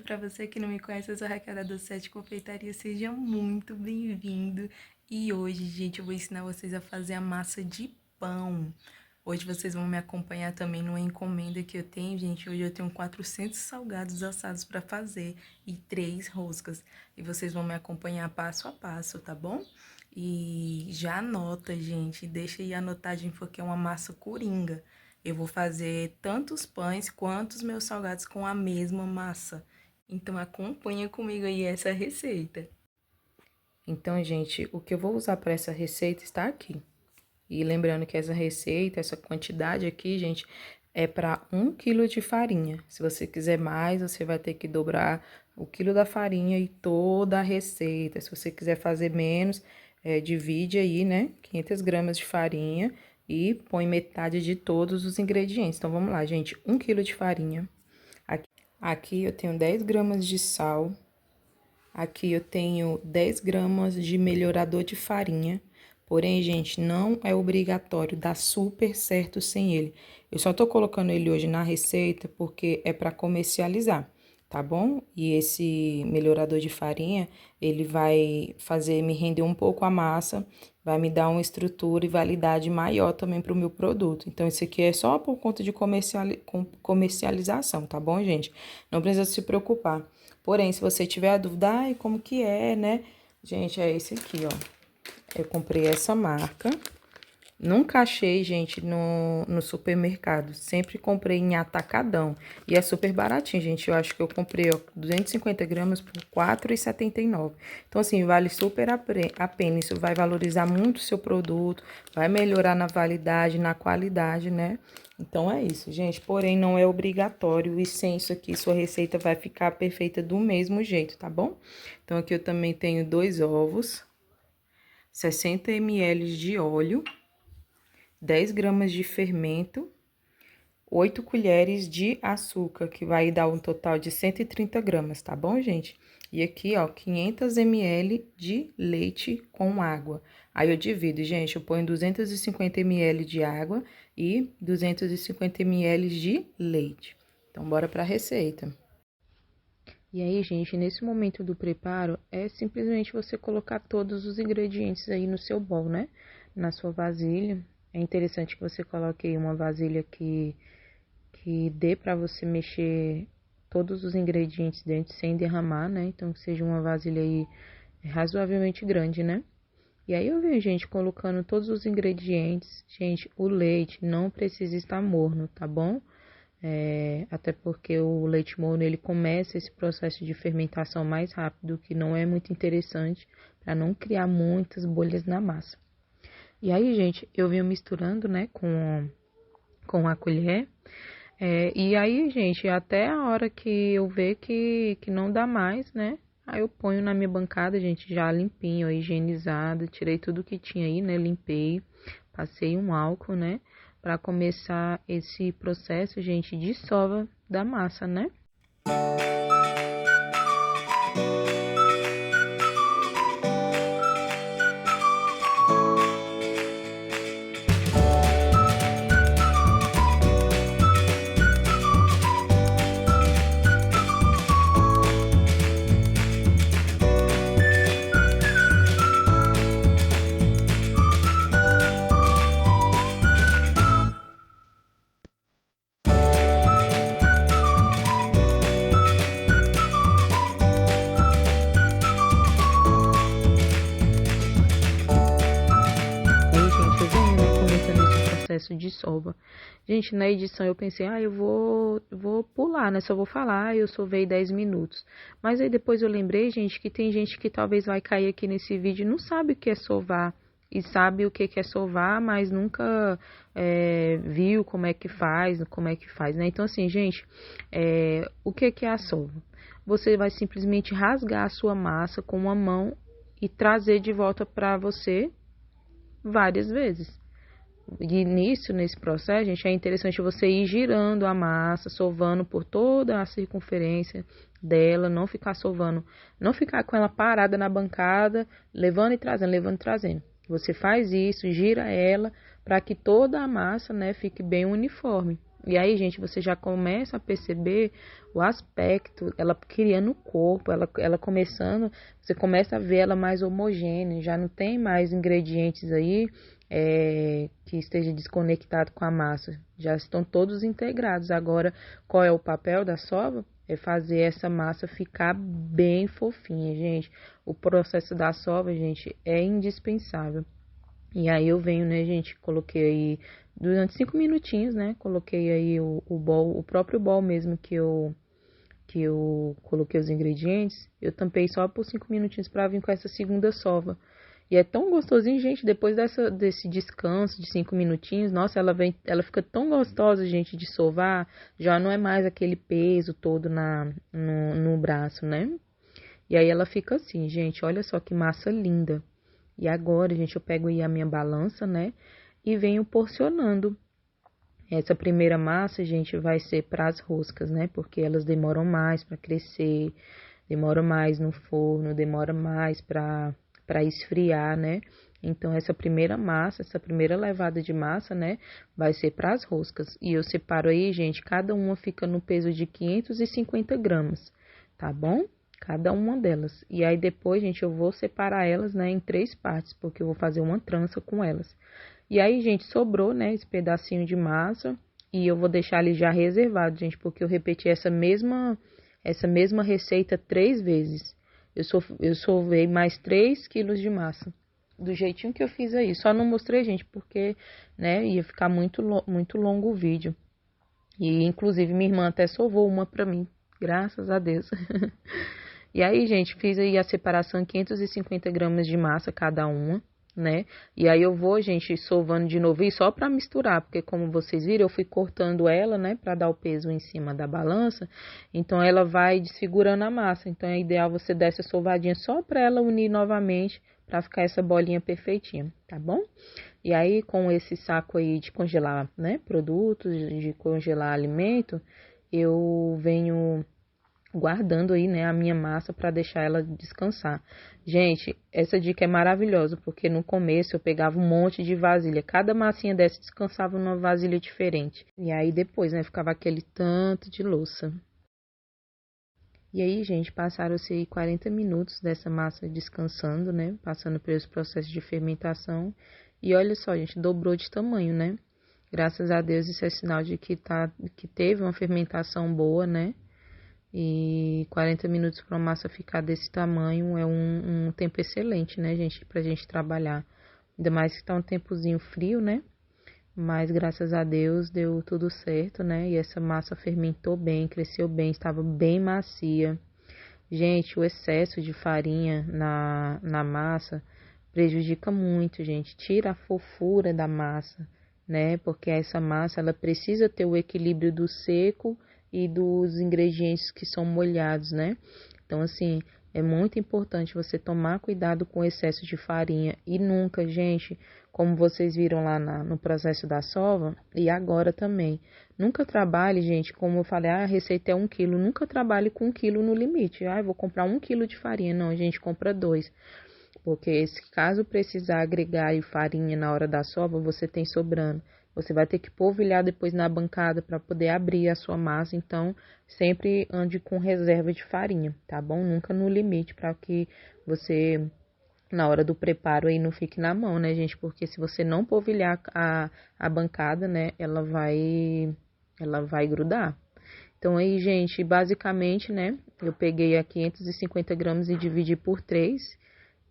para você que não me conhece, eu sou a Raquel da Doce Confeitaria, seja muito bem-vindo. E hoje, gente, eu vou ensinar vocês a fazer a massa de pão. Hoje vocês vão me acompanhar também numa encomenda que eu tenho, gente. Hoje eu tenho 400 salgados assados para fazer e 3 roscas. E vocês vão me acompanhar passo a passo, tá bom? E já anota, gente, deixa aí a anotagem porque é uma massa coringa. Eu vou fazer tanto os pães quanto os meus salgados com a mesma massa. Então, acompanha comigo aí essa receita. Então, gente, o que eu vou usar para essa receita está aqui. E lembrando que essa receita, essa quantidade aqui, gente, é para 1 quilo de farinha. Se você quiser mais, você vai ter que dobrar o quilo da farinha e toda a receita. Se você quiser fazer menos, divide aí, né, 500 gramas de farinha e põe metade de todos os ingredientes. Então, vamos lá, gente, 1 quilo de farinha. Aqui eu tenho 10 gramas de sal. Aqui eu tenho 10 gramas de melhorador de farinha. Porém, gente, não é obrigatório dar super certo sem ele. Eu só tô colocando ele hoje na receita porque é para comercializar, tá bom? E esse melhorador de farinha, ele vai fazer me render um pouco a massa, vai me dar uma estrutura e validade maior também para o meu produto. Então, isso aqui é só por conta de comercialização, tá bom, gente? Não precisa se preocupar. Porém, se você tiver a dúvida, ai, como que é, né? Gente, é esse aqui, ó. Eu comprei essa marca. Nunca achei, gente, no supermercado. Sempre comprei em atacadão. E é super baratinho, gente. Eu acho que eu comprei, ó, 250 gramas por R$ 4,79. Então, assim, vale super a pena. Isso vai valorizar muito o seu produto, vai melhorar na validade, na qualidade, né? Então, é isso, gente. Porém, não é obrigatório. E sem isso aqui, sua receita vai ficar perfeita do mesmo jeito, tá bom? Então, aqui eu também tenho 2 ovos, 60 ml de óleo, 10 gramas de fermento, 8 colheres de açúcar, que vai dar um total de 130 gramas, tá bom, gente? E aqui, ó, 500 ml de leite com água. Aí eu divido, gente, eu ponho 250 ml de água e 250 ml de leite. Então, bora pra receita. E aí, gente, nesse momento do preparo, é simplesmente você colocar todos os ingredientes aí no seu bol, né? Na sua vasilha. É interessante que você coloque aí uma vasilha que dê para você mexer todos os ingredientes dentro sem derramar, né? Então, que seja uma vasilha aí razoavelmente grande, né? E aí eu venho, gente, colocando todos os ingredientes. Gente, o leite não precisa estar morno, tá bom? Até porque o leite morno, ele começa esse processo de fermentação mais rápido, que não é muito interessante, para não criar muitas bolhas na massa. E aí, gente, eu venho misturando, né, com a colher. E aí, gente, até a hora que eu ver que não dá mais, né, aí eu ponho na minha bancada, gente, já limpinho, higienizado, tirei tudo que tinha aí, né, limpei, passei um álcool, né, para começar esse processo, gente, de sova da massa, né? Processo de sova. Gente, na edição eu pensei, eu vou pular, né? Só vou falar, eu sovei 10 minutos. Mas aí depois eu lembrei, gente, que tem gente que talvez vai cair aqui nesse vídeo e não sabe o que é sovar. E sabe o que é sovar, mas nunca viu como é que faz, né? Então, assim, gente, o que é a sova? Você vai simplesmente rasgar a sua massa com uma mão e trazer de volta para você várias vezes. De início, nesse processo, gente, é interessante você ir girando a massa, sovando por toda a circunferência dela, não ficar sovando, não ficar com ela parada na bancada, levando e trazendo, levando e trazendo. Você faz isso, gira ela, para que toda a massa, né, fique bem uniforme. E aí, gente, você já começa a perceber o aspecto, ela criando o corpo, ela começando, você começa a ver ela mais homogênea, já não tem mais ingredientes aí que esteja desconectado com a massa, já estão todos integrados. Agora, qual é o papel da sova? É fazer essa massa ficar bem fofinha, gente. O processo da sova, gente, é indispensável. E aí eu venho, né, gente, coloquei aí durante 5 minutinhos, né, coloquei aí o bowl, o próprio bowl mesmo que eu coloquei os ingredientes, eu tampei só por 5 minutinhos para vir com essa segunda sova. E é tão gostosinho, gente, depois desse descanso de 5 minutinhos, nossa, ela fica tão gostosa, gente, de sovar, já não é mais aquele peso todo no braço, né? E aí ela fica assim, gente, olha só que massa linda. E agora, gente, eu pego aí a minha balança, né? E venho porcionando. Essa primeira massa, gente, vai ser para as roscas, né? Porque elas demoram mais para crescer, demora mais no forno, demora mais para esfriar, né? Então, essa primeira massa, essa primeira levada de massa, né? Vai ser para as roscas. E eu separo aí, gente, cada uma fica no peso de 550 gramas, tá bom? Cada uma delas. E aí depois, gente, eu vou separar elas, né, em 3 partes, porque eu vou fazer uma trança com elas. E aí, gente, sobrou, né, esse pedacinho de massa e eu vou deixar ele já reservado, gente, porque eu repeti essa mesma receita 3 vezes. Eu sovei mais 3 quilos de massa, do jeitinho que eu fiz aí. Só não mostrei, gente, porque, né, ia ficar muito longo o vídeo. E, inclusive, minha irmã até sovou uma pra mim, graças a Deus. E aí, gente, fiz aí a separação 550 gramas de massa cada uma, né? E aí eu vou, gente, sovando de novo e só para misturar, porque como vocês viram, eu fui cortando ela, né, para dar o peso em cima da balança. Então ela vai desfigurando a massa. Então é ideal você dar essa sovadinha só para ela unir novamente, para ficar essa bolinha perfeitinha, tá bom? E aí com esse saco aí de congelar, né, produtos, de congelar alimento, eu venho guardando aí, né, a minha massa para deixar ela descansar. Gente, essa dica é maravilhosa, porque no começo eu pegava um monte de vasilha, cada massinha dessa descansava numa vasilha diferente. E aí depois, né, ficava aquele tanto de louça. E aí, gente, passaram-se aí 40 minutos dessa massa descansando, né, passando pelos processos de fermentação. E olha só, gente, dobrou de tamanho, né? Graças a Deus, isso é sinal de que teve uma fermentação boa, né? E 40 minutos para a massa ficar desse tamanho é um tempo excelente, né, gente, pra gente trabalhar. Ainda mais que tá um tempozinho frio, né? Mas graças a Deus deu tudo certo, né? E essa massa fermentou bem, cresceu bem, estava bem macia. Gente, o excesso de farinha na massa prejudica muito, gente. Tira a fofura da massa, né? Porque essa massa ela precisa ter o equilíbrio do seco e dos ingredientes que são molhados, né? Então, assim, é muito importante você tomar cuidado com o excesso de farinha e nunca, gente, como vocês viram lá no processo da sova e agora também, nunca trabalhe, gente, como eu falei, a receita é 1 quilo, nunca trabalhe com 1 quilo no limite. Eu vou comprar 1 quilo de farinha. Não, gente, compra 2. Porque se caso precisar agregar farinha na hora da sova, você tem sobrando. Você vai ter que polvilhar depois na bancada para poder abrir a sua massa. Então, sempre ande com reserva de farinha, tá bom? Nunca no limite para que você, na hora do preparo, aí não fique na mão, né, gente? Porque se você não polvilhar a bancada, né, ela vai grudar. Então, aí, gente, basicamente, né, eu peguei a 550 gramas e dividi por 3,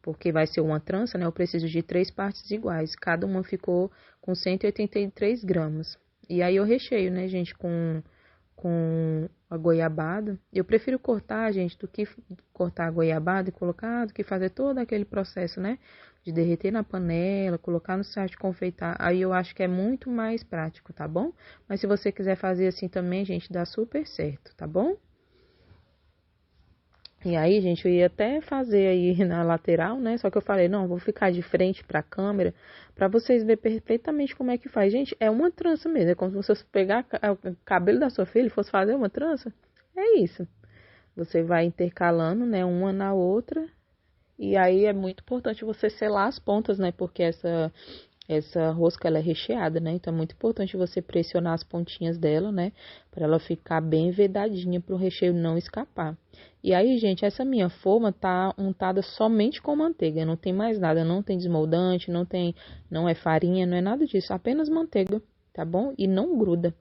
porque vai ser uma trança, né? Eu preciso de 3 partes iguais. Cada uma ficou com 183 gramas. E aí eu recheio, né, gente, com a goiabada. Eu prefiro cortar, gente, do que cortar a goiabada e colocar, do que fazer todo aquele processo, né? De derreter na panela, colocar no saco de confeitar. Aí eu acho que é muito mais prático, tá bom? Mas se você quiser fazer assim também, gente, dá super certo, tá bom? E aí, gente, eu ia até fazer aí na lateral, né? Só que eu falei, não, vou ficar de frente para a câmera para vocês verem perfeitamente como é que faz. Gente, é uma trança mesmo. É como se você pegar o cabelo da sua filha e fosse fazer uma trança. É isso. Você vai intercalando, né, uma na outra. E aí é muito importante você selar as pontas, né? Porque essa rosca ela é recheada, né? Então é muito importante você pressionar as pontinhas dela, né? Para ela ficar bem vedadinha para o recheio não escapar. E aí, gente, essa minha forma tá untada somente com manteiga, não tem mais nada, não tem desmoldante, não é farinha, não é nada disso, apenas manteiga, tá bom? E não gruda.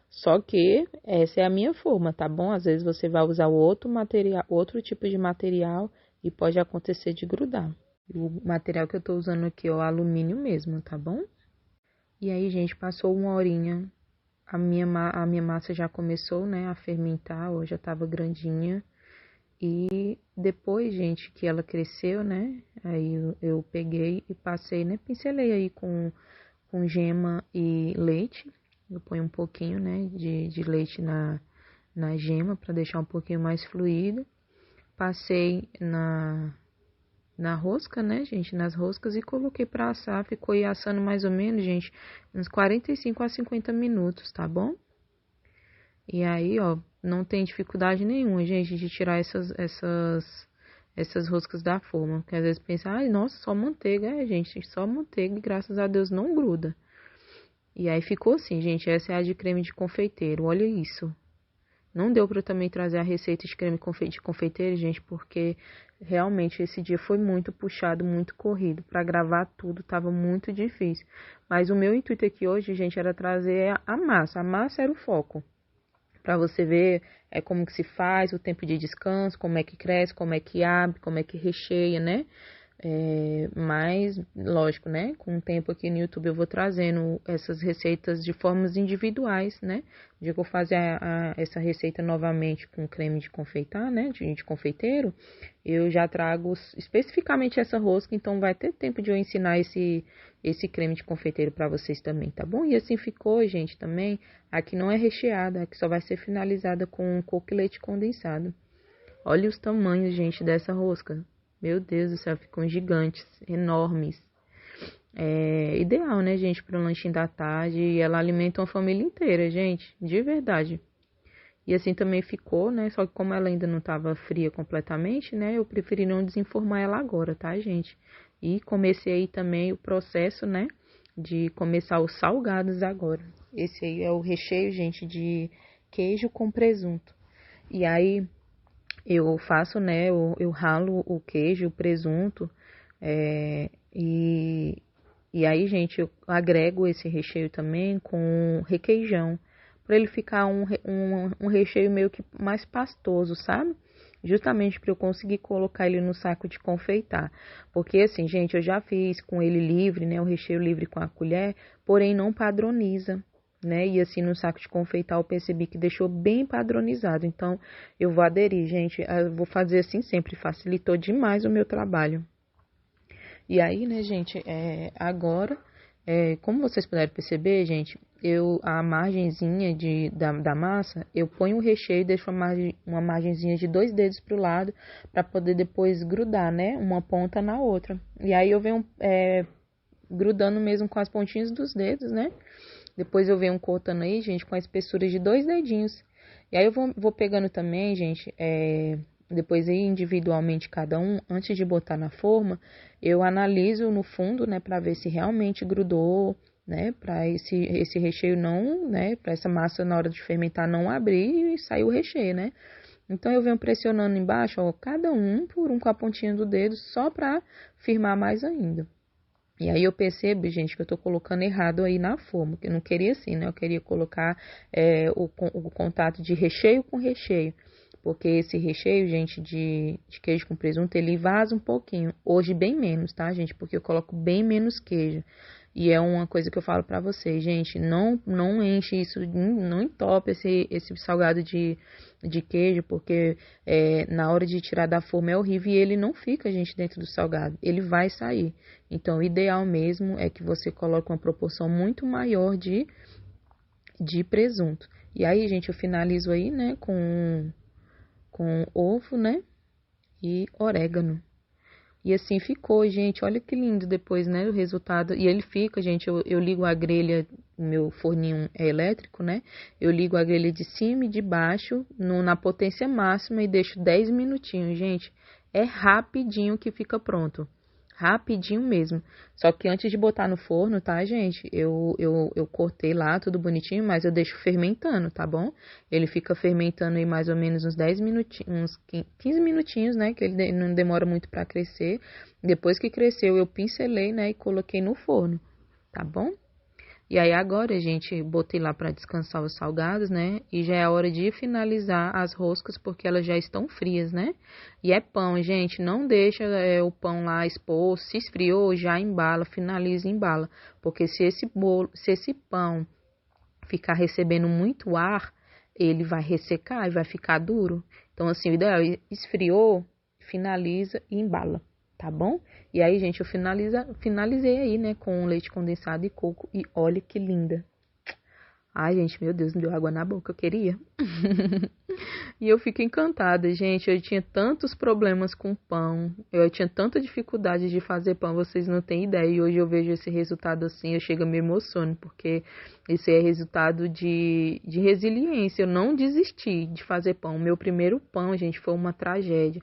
Só que essa é a minha forma, tá bom? Às vezes você vai usar outro material, outro tipo de material e pode acontecer de grudar. O material que eu tô usando aqui é o alumínio mesmo, tá bom? E aí, gente, passou uma horinha, a minha massa já começou, né, a fermentar, ou já tava grandinha. E depois, gente, que ela cresceu, né, aí eu peguei e passei, né, pincelei aí com gema e leite. Eu ponho um pouquinho, né, de leite na gema para deixar um pouquinho mais fluido. Passei na rosca, né, gente, nas roscas e coloquei para assar. Ficou aí assando mais ou menos, gente, uns 45 a 50 minutos, tá bom? E aí, ó, não tem dificuldade nenhuma, gente, de tirar essas roscas da forma. Porque às vezes pensa, ai, nossa, só manteiga. É, gente, só manteiga e graças a Deus não gruda. E aí ficou assim, gente, essa é a de creme de confeiteiro, olha isso. Não deu para eu também trazer a receita de creme de confeiteiro, gente, porque realmente esse dia foi muito puxado, muito corrido. Para gravar tudo tava muito difícil. Mas o meu intuito aqui hoje, gente, era trazer a massa. A massa era o foco. Para você ver como que se faz, o tempo de descanso, como é que cresce, como é que abre, como é que recheia, né? Mas, lógico, né? Com o tempo aqui no YouTube eu vou trazendo essas receitas de formas individuais, né? De eu vou fazer essa receita novamente com creme de confeitar, né? De confeiteiro, eu já trago especificamente essa rosca, então vai ter tempo de eu ensinar esse creme de confeiteiro para vocês também, tá bom? E assim ficou, gente, também. Aqui não é recheada, aqui só vai ser finalizada com coco e leite condensado. Olha os tamanhos, gente, dessa rosca. Meu Deus do céu, ficam gigantes, enormes. É ideal, né, gente, para um lanchinho da tarde. E ela alimenta uma família inteira, gente, de verdade. E assim também ficou, né? Só que como ela ainda não estava fria completamente, né? Eu preferi não desenformar ela agora, tá, gente? E comecei aí também o processo, né? De começar os salgados agora. Esse aí é o recheio, gente, de queijo com presunto. E aí eu faço, né? Eu ralo o queijo, o presunto, e aí, gente, eu agrego esse recheio também com requeijão, para ele ficar um recheio meio que mais pastoso, sabe? Justamente para eu conseguir colocar ele no saco de confeitar. Porque assim, gente, eu já fiz com ele livre, né? O recheio livre com a colher, porém não padroniza, né? E assim no saco de confeitar eu percebi que deixou bem padronizado. Então eu vou aderir, gente. Eu vou fazer assim sempre, facilitou demais o meu trabalho. E aí, né, gente, agora, como vocês puderam perceber, gente, a margenzinha da massa, eu ponho o recheio e deixo uma margenzinha de 2 dedos pro lado, para poder depois grudar, né, uma ponta na outra. E aí eu venho grudando mesmo com as pontinhas dos dedos, né. Depois eu venho cortando aí, gente, com a espessura de 2 dedinhos. E aí eu vou pegando também, gente, depois aí individualmente cada um, antes de botar na forma, eu analiso no fundo, né, para ver se realmente grudou, né, para esse recheio não, né, para essa massa na hora de fermentar não abrir e sair o recheio, né. Então eu venho pressionando embaixo, ó, cada um por um com a pontinha do dedo, só para firmar mais ainda. E aí eu percebo, gente, que eu tô colocando errado aí na forma, que eu não queria assim, né? Eu queria colocar o contato de recheio com recheio. Porque esse recheio, gente, de queijo com presunto, ele vaza um pouquinho. Hoje bem menos, tá, gente? Porque eu coloco bem menos queijo. E é uma coisa que eu falo pra vocês, gente, não enche isso, não entope esse salgado de queijo, porque na hora de tirar da forma é horrível e ele não fica, gente, dentro do salgado. Ele vai sair. Então, o ideal mesmo é que você coloque uma proporção muito maior de presunto. E aí, gente, eu finalizo aí, né, com ovo, né, e orégano. E assim ficou, gente. Olha que lindo depois, né? O resultado. E ele fica, gente. Eu ligo a grelha, meu forninho é elétrico, né? Eu ligo a grelha de cima e de baixo na potência máxima e deixo 10 minutinhos, gente. É rapidinho que fica pronto. Rapidinho mesmo. Só que antes de botar no forno, tá, gente? Eu cortei lá, tudo bonitinho, mas eu deixo fermentando, tá bom? Ele fica fermentando aí mais ou menos uns 10 minutinhos, uns 15 minutinhos, né? Que ele não demora muito pra crescer. Depois que cresceu, eu pincelei, né? E coloquei no forno, tá bom? E aí agora, gente, botei lá para descansar os salgados, né? E já é a hora de finalizar as roscas porque elas já estão frias, né? E é pão, gente, não deixa o pão lá exposto, se esfriou, já embala, finaliza e embala, porque se esse pão ficar recebendo muito ar, ele vai ressecar e vai ficar duro. Então assim, o ideal é esfriou, finaliza e embala, tá bom? E aí, gente, eu finalizei aí, né, com leite condensado e coco. E olha que linda. Ai, gente, meu Deus, me deu água na boca, eu queria. E eu fico encantada, gente. Eu tinha tantos problemas com pão. Eu tinha tanta dificuldade de fazer pão, vocês não têm ideia. E hoje eu vejo esse resultado assim, eu chego a me emociono, porque esse é resultado de resiliência. Eu não desisti de fazer pão. O meu primeiro pão, gente, foi uma tragédia.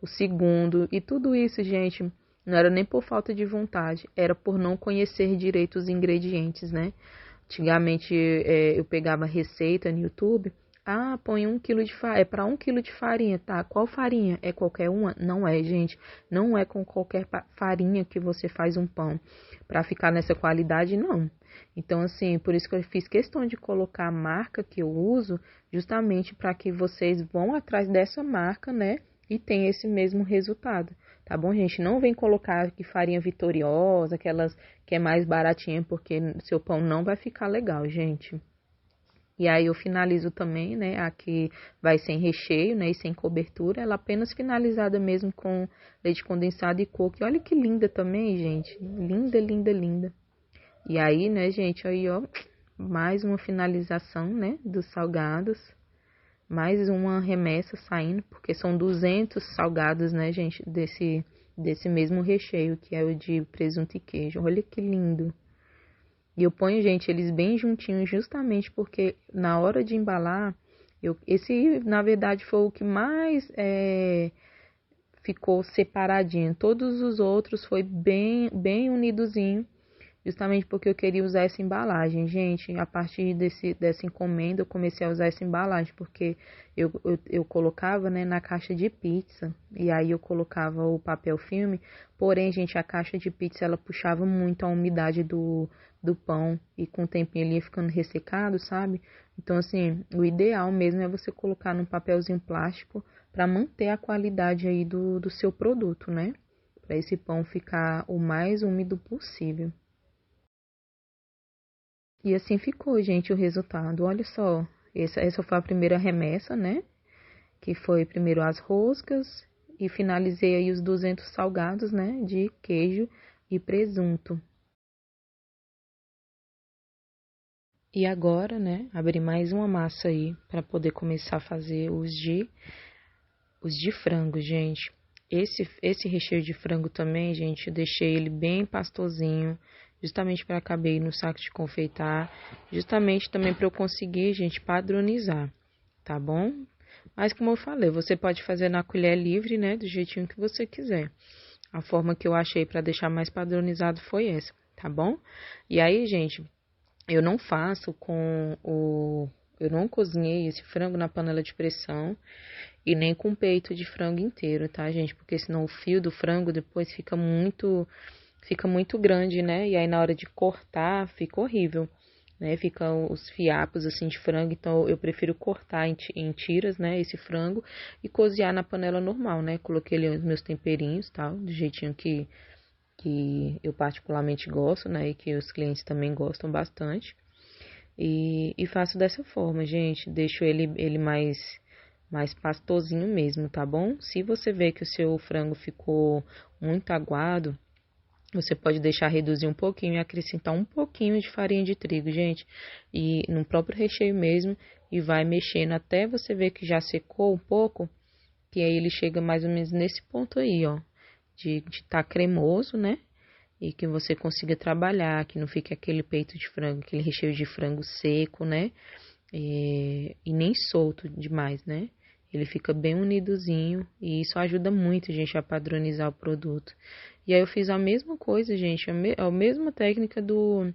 O segundo, e tudo isso, gente, não era nem por falta de vontade, era por não conhecer direito os ingredientes, né? Antigamente eu pegava receita no YouTube. Ah, põe 1 quilo de farinha. É para 1 quilo de farinha, tá? Qual farinha? É qualquer uma? Não é, gente. Não é com qualquer farinha que você faz um pão. Para ficar nessa qualidade, não. Então, assim, por isso que eu fiz questão de colocar a marca que eu uso, justamente para que vocês vão atrás dessa marca, né? E tem esse mesmo resultado. Tá bom, gente? Não vem colocar que farinha vitoriosa, aquelas que é mais baratinha, porque seu pão não vai ficar legal, gente. E aí eu finalizo também, né? A que vai sem recheio, né? E sem cobertura. Ela apenas finalizada mesmo com leite condensado e coco. E olha que linda também, gente. Linda, linda, linda. E aí, né, gente? Aí, ó, mais uma finalização, né? Dos salgados. Mais uma remessa saindo, porque são 200 salgados, né, gente? Desse mesmo recheio, que é o de presunto e queijo. Olha que lindo. E eu ponho, gente, eles bem juntinhos justamente porque na hora de embalar, esse na verdade foi o que mais ficou separadinho. Todos os outros foi bem unidozinho, justamente porque eu queria usar essa embalagem. Gente, a partir dessa encomenda eu comecei a usar essa embalagem, porque eu colocava, né, na caixa de pizza, e aí eu colocava o papel filme, porém, gente, a caixa de pizza, ela puxava muito a umidade do pão, e com o tempinho ele ia ficando ressecado, sabe? Então, assim, o ideal mesmo é você colocar num papelzinho plástico, para manter a qualidade aí do seu produto, né? Para esse pão ficar o mais úmido possível. E assim ficou, gente, o resultado. Olha só, essa foi a primeira remessa, né? Que foi primeiro as roscas e finalizei aí os 200 salgados, né? De queijo e presunto. E agora, né? Abri mais uma massa aí para poder começar a fazer os de frango, gente. Esse recheio de frango também, gente, eu deixei ele bem pastosinho, justamente para caber no saco de confeitar, justamente também para eu conseguir, gente, padronizar, tá bom? Mas como eu falei, você pode fazer na colher livre, né, do jeitinho que você quiser. A forma que eu achei para deixar mais padronizado foi essa, tá bom? E aí, gente, eu não faço com o eu não cozinhei esse frango na panela de pressão e nem com peito de frango inteiro, tá, gente? Porque senão o fio do frango depois fica muito grande, né? E aí na hora de cortar fica horrível, né? Ficam os fiapos assim de frango, então eu prefiro cortar em tiras, né? Esse frango e cozinhar na panela normal, né? Coloquei ali os meus temperinhos, tal, do jeitinho que eu particularmente gosto, né? E que os clientes também gostam bastante. E faço dessa forma, gente. Deixo ele mais pastosinho mesmo, tá bom? Se você vê que o seu frango ficou muito aguado, você pode deixar reduzir um pouquinho e acrescentar um pouquinho de farinha de trigo, gente. E no próprio recheio mesmo. E vai mexendo até você ver que já secou um pouco. Que aí ele chega mais ou menos nesse ponto aí, ó. De tá cremoso, né? E que você consiga trabalhar, que não fique aquele peito de frango, aquele recheio de frango seco, né? E nem solto demais, né? Ele fica bem unidozinho e isso ajuda muito, gente, a padronizar o produto. E aí eu fiz a mesma coisa, gente, a mesma técnica do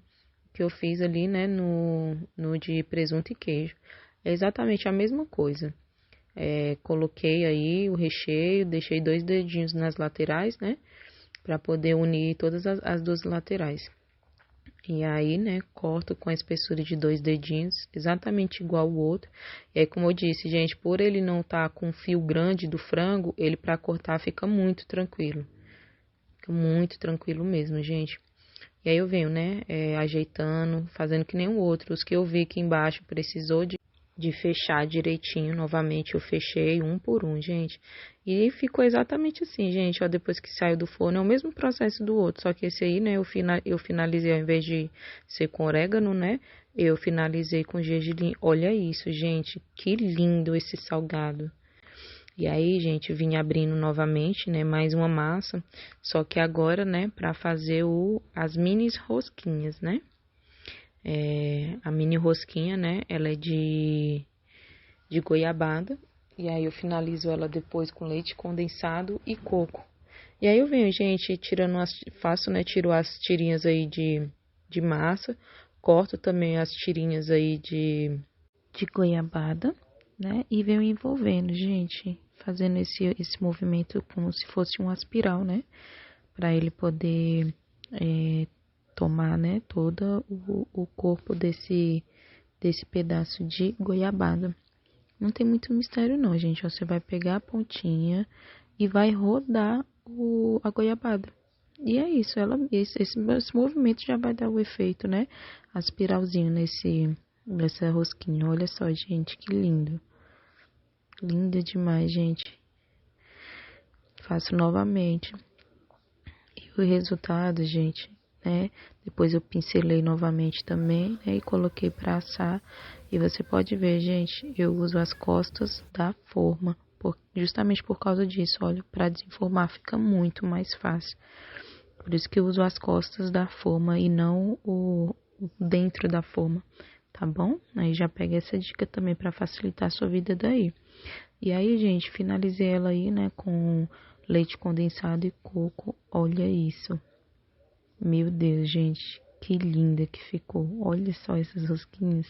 que eu fiz ali, né, no de presunto e queijo. É exatamente a mesma coisa. Coloquei aí o recheio, deixei 2 dedinhos nas laterais, né, para poder unir todas as duas laterais. E aí, né, corto com a espessura de 2 dedinhos, exatamente igual o outro. E aí, como eu disse, gente, por ele não estar com um fio grande do frango, ele para cortar fica muito tranquilo. Fica muito tranquilo mesmo, gente. E aí eu venho, né, ajeitando, fazendo que nem o outro. Os que eu vi que embaixo precisou de fechar direitinho, novamente eu fechei um por um, gente. E ficou exatamente assim, gente, ó, depois que saiu do forno, é o mesmo processo do outro, só que esse aí, né, eu finalizei, ao invés de ser com orégano, né, eu finalizei com gergelim. Olha isso, gente, que lindo esse salgado. E aí, gente, vim abrindo novamente, né, mais uma massa, só que agora, né, para fazer as mini rosquinhas, né. A mini rosquinha, né, ela é de goiabada, e aí eu finalizo ela depois com leite condensado e coco. E aí eu venho, gente, faço, né, tiro as tirinhas aí de massa, corto também as tirinhas aí de goiabada, né, e venho envolvendo, gente, fazendo esse movimento como se fosse uma espiral, né, para ele poder tomar, né, todo o corpo desse pedaço de goiabada. Não tem muito mistério não, gente. Você vai pegar a pontinha e vai rodar a goiabada. E é isso, esse movimento já vai dar o efeito, né? A espiralzinha nessa rosquinha. Olha só, gente, que lindo. Linda demais, gente. Faço novamente. E o resultado, gente, né? Depois eu pincelei novamente também, né? E coloquei para assar. E você pode ver, gente, eu uso as costas da forma, justamente por causa disso, olha, para desenformar fica muito mais fácil. Por isso que eu uso as costas da forma e não o dentro da forma, tá bom? Aí já pega essa dica também para facilitar a sua vida daí. E aí, gente, finalizei ela aí, né, com leite condensado e coco. Olha isso. Meu Deus, gente, que linda que ficou. Olha só essas rosquinhas.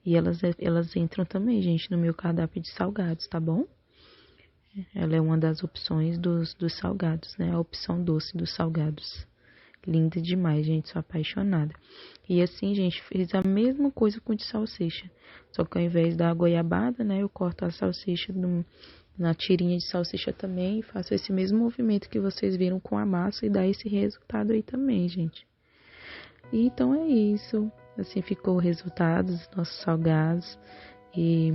E elas entram também, gente, no meu cardápio de salgados, tá bom? Ela é uma das opções dos salgados, né? A opção doce dos salgados. Linda demais, gente, sou apaixonada. E assim, gente, fiz a mesma coisa com o de salsicha. Só que ao invés da goiabada, né, eu corto a salsicha na tirinha de salsicha também e faço esse mesmo movimento que vocês viram com a massa e dá esse resultado aí também, gente. E então é isso. Assim ficou o resultado dos nossos salgados. E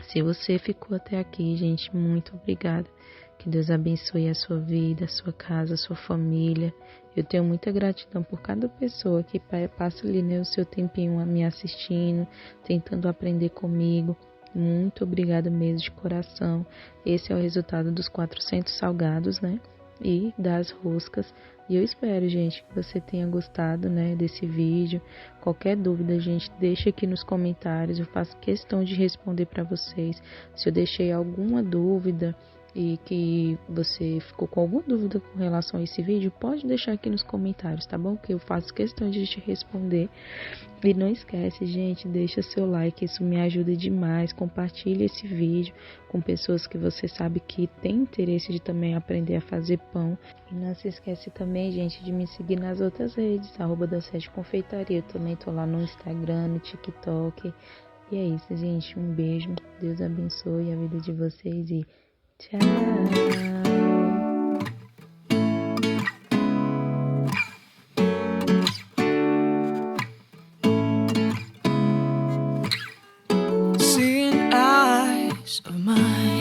se você ficou até aqui, gente, muito obrigada. Que Deus abençoe a sua vida, a sua casa, a sua família. Eu tenho muita gratidão por cada pessoa que passa ali, né, o seu tempinho me assistindo, tentando aprender comigo. Muito obrigada mesmo de coração. Esse é o resultado dos 400 salgados, né? E das roscas. E eu espero, gente, que você tenha gostado, né, desse vídeo. Qualquer dúvida, gente, deixa aqui nos comentários. Eu faço questão de responder para vocês. Se eu deixei alguma dúvida e que você ficou com alguma dúvida com relação a esse vídeo, pode deixar aqui nos comentários, tá bom? Que eu faço questão de te responder. E não esquece, gente, deixa seu like, isso me ajuda demais. Compartilhe esse vídeo com pessoas que você sabe que tem interesse de também aprender a fazer pão. E não se esquece também, gente, de me seguir nas outras redes, @Docete Confeitaria. Eu também tô lá no Instagram, no TikTok. E é isso, gente. Um beijo. Deus abençoe a vida de vocês e tchau! Seeing eyes of mine